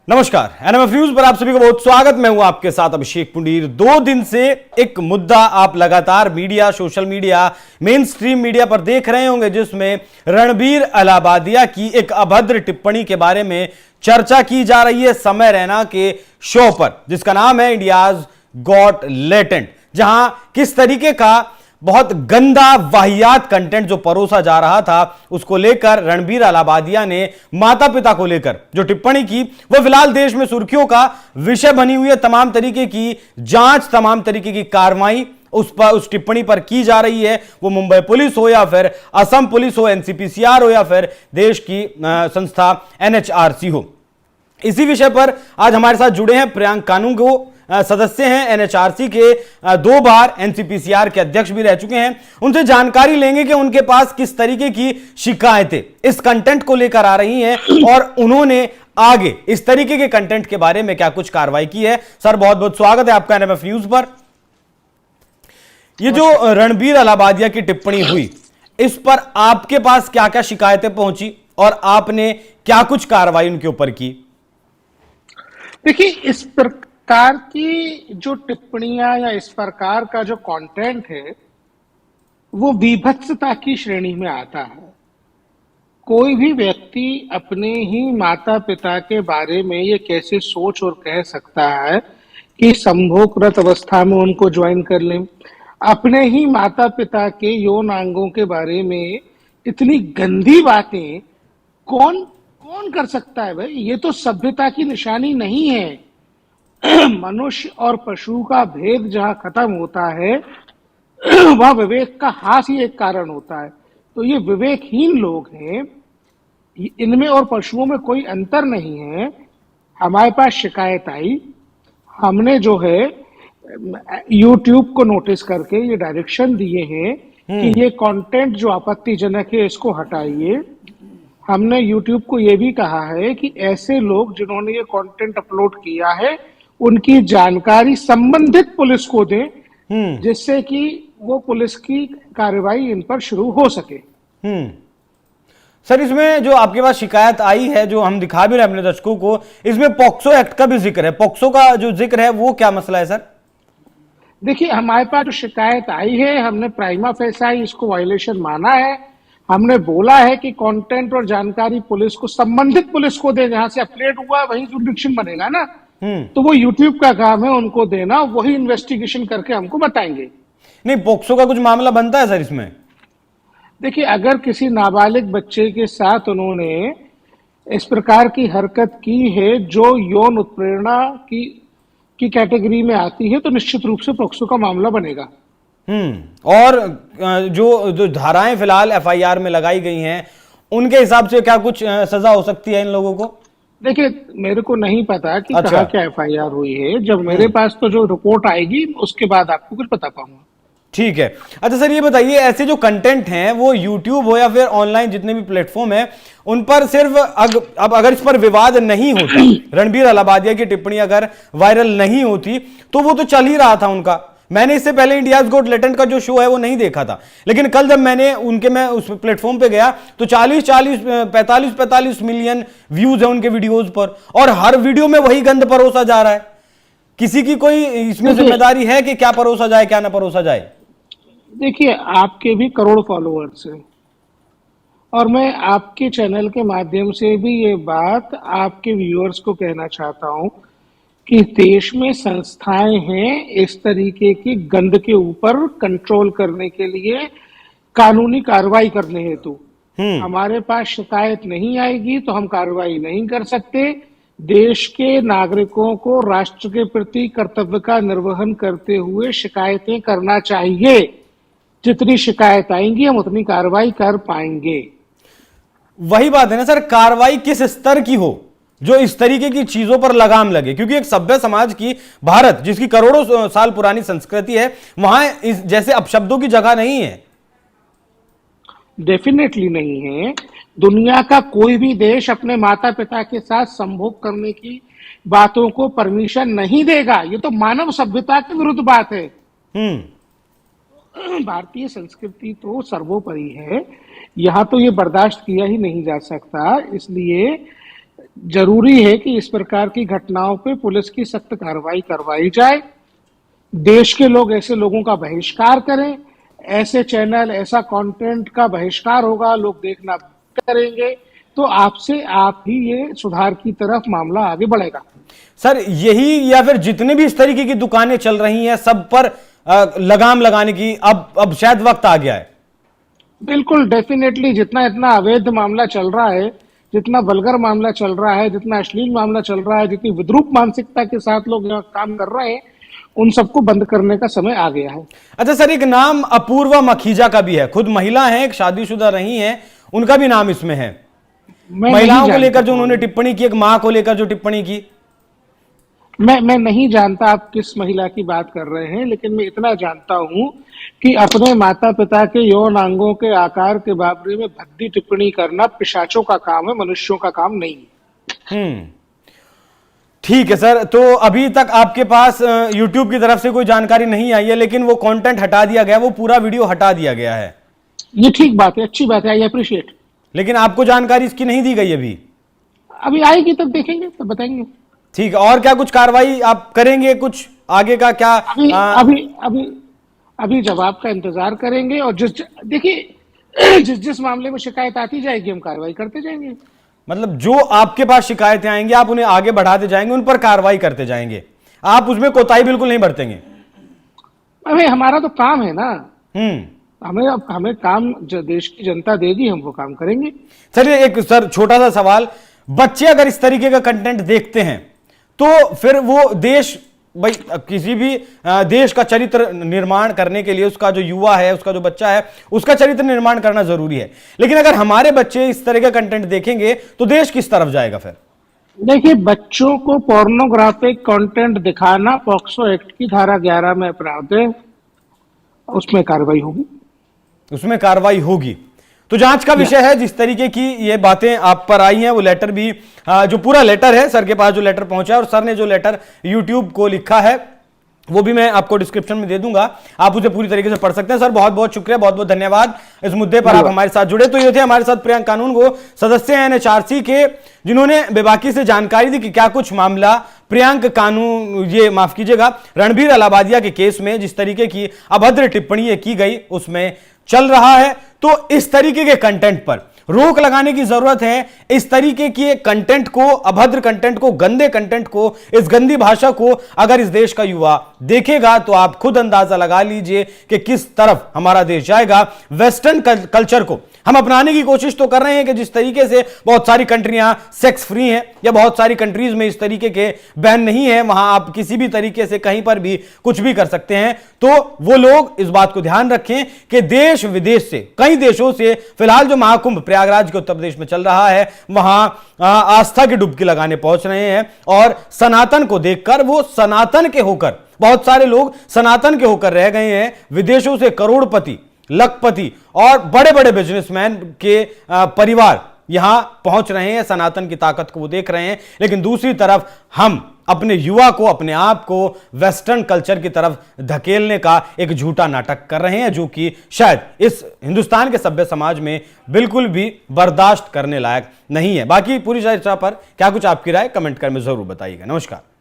नमस्कार, NMF news पर आप सभी का बहुत स्वागत। मैं हूं आपके साथ अभिषेक पुंडीर। 2 दिन से एक मुद्दा आप लगातार media, social media, main stream media पर देख रहे होंगे, जिसमें रणबीर अलाहाबादिया की एक अभद्र टिप्पणी के बारे में चर्चा की जा रही है समय रैना के शो पर, जिसका नाम है इंडियाज गॉट लेटेंट, जहां किस तरीके का बहुत गंदा वाहियात कंटेंट जो परोसा जा रहा था, उसको लेकर रणबीर अलाहाबादिया ने माता पिता को लेकर जो टिप्पणी की, वो फिलहाल देश में सुर्खियों का विषय बनी हुई है। तमाम तरीके की जांच, तमाम तरीके की कार्रवाई उस टिप्पणी पर की जा रही है। वो मुंबई पुलिस हो या फिर असम पुलिस हो, एनसीपीसीआर हो या फिर देश की संस्था एनएचआरसी हो। इसी विषय पर आज हमारे साथ जुड़े हैं प्रियांक कानून, सदस्य हैं एनएचआरसी के, 2 बार एनसीपीसीआर के अध्यक्ष भी रह चुके हैं। उनसे जानकारी लेंगे कि उनके पास किस तरीके की शिकायतें इस कंटेंट को लेकर आ रही हैं और उन्होंने आगे इस तरीके के कंटेंट के बारे में क्या कुछ कार्रवाई की है। सर, बहुत बहुत स्वागत है आपका एनएमएफ न्यूज पर। ये जो रणबीर अलाहाबादिया की टिप्पणी हुई, इस पर आपके पास क्या क्या शिकायतें पहुंची और आपने क्या कुछ कार्रवाई उनके ऊपर की? देखिए, इस प्रकार की जो टिप्पणियां या इस प्रकार का जो कंटेंट है, वो विभत्सता की श्रेणी में आता है। कोई भी व्यक्ति अपने ही माता पिता के बारे में ये कैसे सोच और कह सकता है कि संभोगरत अवस्था में उनको ज्वाइन कर लें। अपने ही माता पिता के यौन अंगों के बारे में इतनी गंदी बातें कौन कौन कर सकता है भाई? ये तो सभ्यता की निशानी नहीं है। मनुष्य और पशु का भेद जहां खत्म होता है, वह विवेक का हास ही एक कारण होता है। तो ये विवेकहीन लोग हैं, इनमें और पशुओं में कोई अंतर नहीं है। हमारे पास शिकायत आई, हमने जो है YouTube को नोटिस करके ये डायरेक्शन दिए हैं कि ये कंटेंट जो आपत्तिजनक है इसको हटाइए। हमने YouTube को ये भी कहा है कि ऐसे लोग जिन्होंने ये कंटेंट अपलोड किया है, उनकी जानकारी संबंधित पुलिस को दें, जिससे कि वो पुलिस की कार्रवाई इन पर शुरू हो सके। सर, इसमें जो आपके पास शिकायत आई है, जो हम दिखा भी रहे हैं अपने दर्शकों को, इसमें पॉक्सो एक्ट का भी जिक्र है। पॉक्सो का जो जिक्र है वो क्या मसला है सर? देखिए, हमारे पास जो शिकायत आई है, हमने प्राइमा फेसाई इसको वायलेशन माना है। हमने बोला है कि कंटेंट और जानकारी पुलिस को, संबंधित पुलिस को दे, जहां से अपलोड हुआ वही जुरिडिक्शन बनेगा ना। तो वो YouTube का काम है उनको देना, वही इन्वेस्टिगेशन करके हमको बताएंगे। नहीं, पॉक्सो का कुछ मामला बनता है सर इसमें? देखिए, अगर किसी नाबालिग बच्चे के साथ उन्होंने इस प्रकार की हरकत की है जो यौन उत्प्रेरणा की कैटेगरी में आती है, तो निश्चित रूप से पॉक्सो का मामला बनेगा। और जो धाराएं फिलहाल एफआईआर में लगाई गई हैं, उनके हिसाब से क्या कुछ सजा हो सकती है इन लोगों को? देखिए, मेरे को नहीं पता कि अच्छा, कहाँ क्या एफआईआर हुई है। जब मेरे पास तो जो रिपोर्ट आएगी उसके बाद आपको कुछ बता पाऊंगा। ठीक है। अच्छा सर, ये बताइए, ऐसे जो कंटेंट हैं वो YouTube हो या फिर ऑनलाइन जितने भी प्लेटफॉर्म हैं, उन पर सिर्फ अब अगर इस पर विवाद नहीं होता, रणबीर अलाहाबादिया की टिप्पणी अगर वायरल नहीं होती, तो वो तो चल ही रहा था उनका। मैंने इससे पहले इंडियाज गॉट लेटेंट का जो शो है वो नहीं देखा था, लेकिन कल जब मैं उस प्लेटफॉर्म पे गया तो 45 मिलियन व्यूज है उनके वीडियोज पर, और हर वीडियो में वही गंद परोसा जा रहा है। किसी की कोई इसमें जिम्मेदारी है कि क्या परोसा जाए, क्या ना परोसा जाए? देखिए, आपके भी करोड़ फॉलोअर्स हैं, और मैं आपके चैनल के माध्यम से भी ये बात आपके व्यूअर्स को कहना चाहता हूं कि देश में संस्थाएं हैं इस तरीके की गंद के ऊपर कंट्रोल करने के लिए, कानूनी कार्रवाई करने हेतु। हमारे पास शिकायत नहीं आएगी तो हम कार्रवाई नहीं कर सकते। देश के नागरिकों को राष्ट्र के प्रति कर्तव्य का निर्वहन करते हुए शिकायतें करना चाहिए। जितनी शिकायत आएंगी हम उतनी कार्रवाई कर पाएंगे। वही बात है ना सर, कार्रवाई किस स्तर की हो जो इस तरीके की चीजों पर लगाम लगे, क्योंकि एक सभ्य समाज की भारत, जिसकी करोड़ों साल पुरानी संस्कृति है, वहां इस जैसे अपशब्दों की जगह नहीं है। डेफिनेटली नहीं है। दुनिया का कोई भी देश अपने माता पिता के साथ संभोग करने की बातों को परमिशन नहीं देगा। ये तो मानव सभ्यता के विरुद्ध बात है। भारतीय संस्कृति तो सर्वोपरि है, यहाँ तो ये बर्दाश्त किया ही नहीं जा सकता। इसलिए जरूरी है कि इस प्रकार की घटनाओं पे पुलिस की सख्त कार्रवाई करवाई जाए। देश के लोग ऐसे लोगों का बहिष्कार करें, ऐसे चैनल, ऐसा कंटेंट का बहिष्कार होगा, लोग देखना करेंगे, तो आपसे आप ही ये सुधार की तरफ मामला आगे बढ़ेगा। सर यही या फिर जितने भी इस तरीके की दुकानें चल रही हैं सब पर लगाम लगाने की अब शायद वक्त आ गया है। बिल्कुल, डेफिनेटली जितना इतना अवैध मामला चल रहा है, जितना वल्गर मामला चल रहा है, जितना अश्लील मामला चल रहा है, जितनी विद्रूप मानसिकता के साथ लोग यहाँ काम कर रहे हैं, उन सबको बंद करने का समय आ गया है। अच्छा सर, एक नाम अपूर्वा मखीजा का भी है, खुद महिला है, एक शादीशुदा रही हैं, उनका भी नाम इसमें है। महिलाओं को लेकर जो उन्होंने टिप्पणी की, एक मां को लेकर जो टिप्पणी की, मैं नहीं जानता आप किस महिला की बात कर रहे हैं, लेकिन मैं इतना जानता हूं कि अपने माता पिता के यौन अंगों के आकार के बारे में भद्दी टिप्पणी करना पिशाचों का काम है, मनुष्यों का काम नहीं है। ठीक है सर। तो अभी तक आपके पास YouTube की तरफ से कोई जानकारी नहीं आई है, लेकिन वो कंटेंट हटा दिया गया, वो पूरा वीडियो हटा दिया गया है। ये ठीक बात है, अच्छी बात है, आई अप्रिशिएट। लेकिन आपको जानकारी इसकी नहीं दी गई अभी? अभी आएगी तब देखेंगे, तब बताएंगे। ठीक है। और क्या कुछ कार्रवाई आप करेंगे, कुछ आगे का क्या? अभी जवाब का इंतजार करेंगे, और देखिए जिस मामले में शिकायत आती जाएगी हम कार्रवाई करते जाएंगे। मतलब जो आपके पास शिकायतें आएंगी आप उन्हें आगे बढ़ाते जाएंगे, उन पर कार्रवाई करते जाएंगे, आप उसमें कोताही बिल्कुल नहीं बरतेंगे? अरे हमारा तो काम है ना, हमें काम देश की जनता देगी, हम वो काम करेंगे। चलिए एक सर छोटा सा सवाल, बच्चे अगर इस तरीके का कंटेंट देखते हैं तो फिर वो देश, भाई किसी भी देश का चरित्र निर्माण करने के लिए उसका जो युवा है, उसका जो बच्चा है, उसका चरित्र निर्माण करना जरूरी है। लेकिन अगर हमारे बच्चे इस तरह का कंटेंट देखेंगे तो देश किस तरफ जाएगा फिर? देखिए, बच्चों को पोर्नोग्राफिक कंटेंट दिखाना पॉक्सो एक्ट की धारा 11 में अपराध है, उसमें कार्रवाई होगी। उसमें कार्रवाई होगी। तो जांच का विषय है। जिस तरीके की ये बातें आप पर आई हैं, वो लेटर भी, जो पूरा लेटर है सर के पास, जो लेटर पहुंचा है और सर ने जो लेटर YouTube को लिखा है वो भी मैं आपको डिस्क्रिप्शन में दे दूंगा, आप उसे पूरी तरीके से पढ़ सकते हैं। सर बहुत बहुत शुक्रिया, बहुत बहुत धन्यवाद इस मुद्दे पर आप हमारे साथ जुड़े। तो ये थे हमारे साथ प्रियंक कानून, वो सदस्य हैं NHRC के, जिन्होंने बेबाकी से जानकारी दी कि क्या कुछ मामला प्रियंक कानून, ये माफ कीजिएगा, रणबीर अलाहाबादिया के केस में जिस तरीके की अभद्र टिप्पणी की गई उसमें चल रहा है। तो इस तरीके के कंटेंट पर रोक लगाने की जरूरत है। इस तरीके के कंटेंट को, अभद्र कंटेंट को, गंदे कंटेंट को, इस गंदी भाषा को अगर इस देश का युवा देखेगा तो आप खुद अंदाजा लगा लीजिए कि किस तरफ हमारा देश जाएगा। वेस्टर्न कल्चर को हम अपनाने की कोशिश तो कर रहे हैं कि जिस तरीके से बहुत सारी कंट्रियां सेक्स फ्री हैं या बहुत सारी कंट्रीज में इस तरीके के बैन नहीं है, वहां आप किसी भी तरीके से कहीं पर भी कुछ भी कर सकते हैं। तो वो लोग इस बात को ध्यान रखें कि देश विदेश से, कई देशों से फिलहाल जो महाकुंभ प्रयागराज के उत्तर प्रदेश में चल रहा है, वहां आस्था की डुबकी लगाने पहुंच रहे हैं और सनातन को देखकर वो सनातन के होकर, बहुत सारे लोग सनातन के होकर रह गए हैं। विदेशों से करोड़पति, लखपति और बड़े बड़े बिजनेसमैन के परिवार यहां पहुंच रहे हैं, सनातन की ताकत को वो देख रहे हैं। लेकिन दूसरी तरफ हम अपने युवा को, अपने आप को वेस्टर्न कल्चर की तरफ धकेलने का एक झूठा नाटक कर रहे हैं, जो कि शायद इस हिंदुस्तान के सभ्य समाज में बिल्कुल भी बर्दाश्त करने लायक नहीं है। बाकी पूरी चर्चा पर क्या कुछ आपकी राय कमेंट कर में जरूर बताइएगा। नमस्कार।